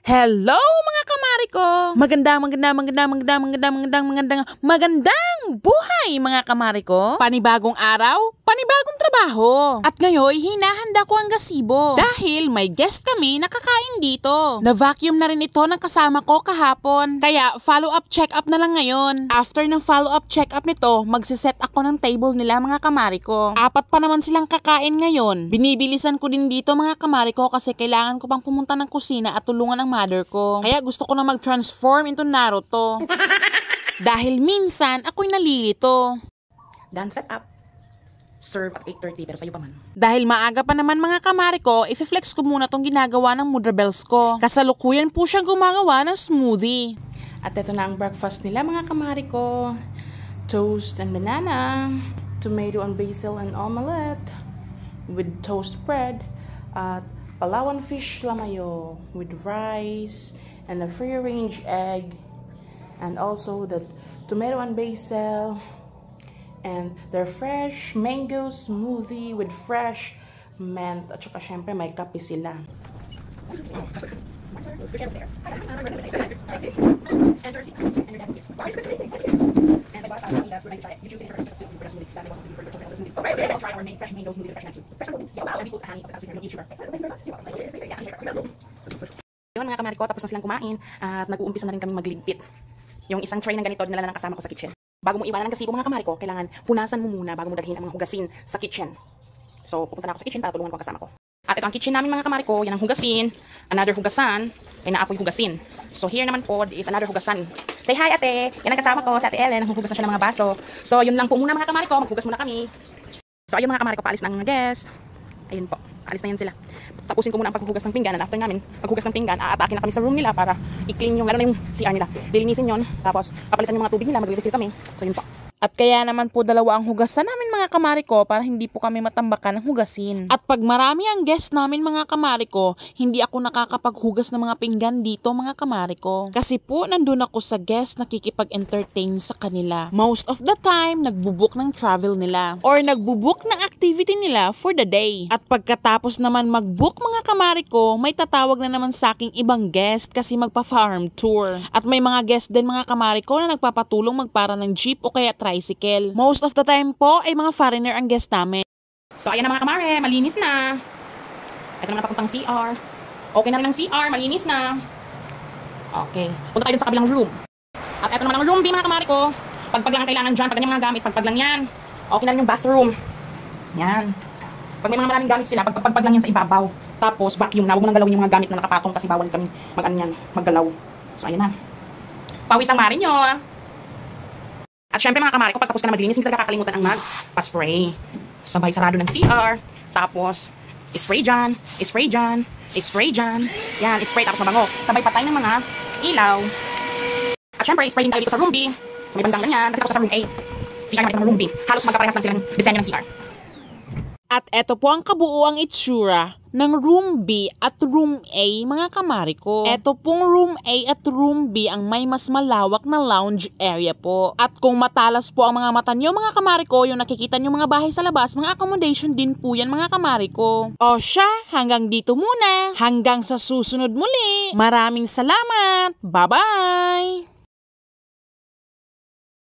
Hello mga kamari ko! Magandang buhay mga kamari ko! Panibagong araw, panibagong trabaho! At ngayon, hinahanda ko ang gazebo. Dahil may guest kami na kakain dito. Na-vacuum na rin ito ng kasama ko kahapon. Kaya follow-up check-up na lang ngayon. After ng follow-up check-up nito, magsiset ako ng table nila mga kamari ko. 4 pa naman silang kakain ngayon. Binibilisan ko din dito mga kamari ko kasi kailangan ko pang pumunta ng kusina at tulungan ang mother ko. Kaya gusto ko na mag-transform into Naruto. Dahil minsan, ako'y nalilito. Done set up. Serve at 8:30 pero sa'yo pa man. Dahil maaga pa naman mga kamari ko, i-flex ko muna tong ginagawa ng mother bells ko. Kasalukuyan po siyang gumagawa ng smoothie. At ito na ang breakfast nila mga kamari ko. Toast and banana, tomato and basil and omelette with toast bread, at Palawan fish lamayo with rice and a free-range egg, and also the tomato and basil and their fresh mango smoothie with fresh mint, at saka syempre may kape sila. Yun mga kamari ko, tapos na silang kumain at nag-uumpisa na rin kami magligpit. Yung isang tray ng ganito dinala na ng kasama ko sa kitchen. Bago mo iwanan ng gazebo mga kamari ko, kailangan punasan mo muna bago mo dalhin ang mga hugasin sa kitchen. So pupunta na ako sa kitchen para tulungan ko ang kasama ko. At ito ang kitchen namin mga kamari ko, yan ang hugasin, another hugasan, ay naapoy hugasin. So here naman po is another hugasan. Say hi ate! Yan ang kasama ko, si ate Ellen, nanghuhugas na siya ng mga baso. So yun lang po muna mga kamari ko, maghugas muna kami. So ayun mga kamari ko, paalis na ang mga guest. Ayun po, alis na yan sila. Tapusin ko muna ang paghuhugas ng pinggan, and after namin paghugas ng pinggan, aatake na kami sa room nila para i-clean yung, lalo na yung CR nila. Lilinisin yun, tapos papalitan yung mga tubig nila, mag-refill kami. So yun po. At kaya naman po dalawa ang hugasan namin mga kamari ko para hindi po kami matambakan ng hugasin. At pag marami ang guest namin mga kamari ko, hindi ako nakakapaghugas ng mga pinggan dito mga kamari ko. Kasi po nandun ako sa guest nakikipag-entertain sa kanila. Most of the time, nagbubook ng travel nila or nagbubook ng activity nila for the day. At pagkatapos naman mag-book mga kamari ko, may tatawag na naman sa aking ibang guest kasi magpa-farm tour. At may mga guest din mga kamari ko na nagpapatulong magpara ng jeep o kaya tricycle. Most of the time po ay mga foreigner ang guest namin. So ayan na mga kamare, malinis na. Ito naman papuntang CR. Okay na rin ang CR, malinis na. Okay, punta tayo dun sa kabilang room. At ito naman ang room B mga kamare ko. Pagpag lang ang kailangan dyan, pag ganyan mga gamit, pagpag lang yan. Okay na rin yung bathroom. Yan. Pag may mga maraming gamit sila, pagpag lang yan sa ibabaw. Tapos vacuum na, huwag mo nang galawin yung mga gamit na nakapatong kasi bawal kami maggalaw. So ayan na. Pawis ang mari nyo. At syempre mga kamari ko, pagtapos ka na maglinis, hindi talaga kakalimutan ang mag-spray. Sabay sarado ng CR. Tapos, spray dyan, spray dyan, spray dyan. Yan, spray tapos mabango. Sabay patay ng mga ilaw. At syempre, spray din tayo dito sa room B. Sa may bandang ganyan. Kasi tapos sa room A. CR naman ito ng room B. Halos magkaparehas lang silang disenyo ng CR. At eto po ang kabuuang itsura ng room B at room A mga kamari ko. Eto pong room A at room B ang may mas malawak na lounge area po. At kung matalas po ang mga mata nyo mga kamari ko, yung nakikita nyo mga bahay sa labas, mga accommodation din po yan mga kamari ko. O siya, hanggang dito muna. Hanggang sa susunod muli. Maraming salamat. Bye-bye!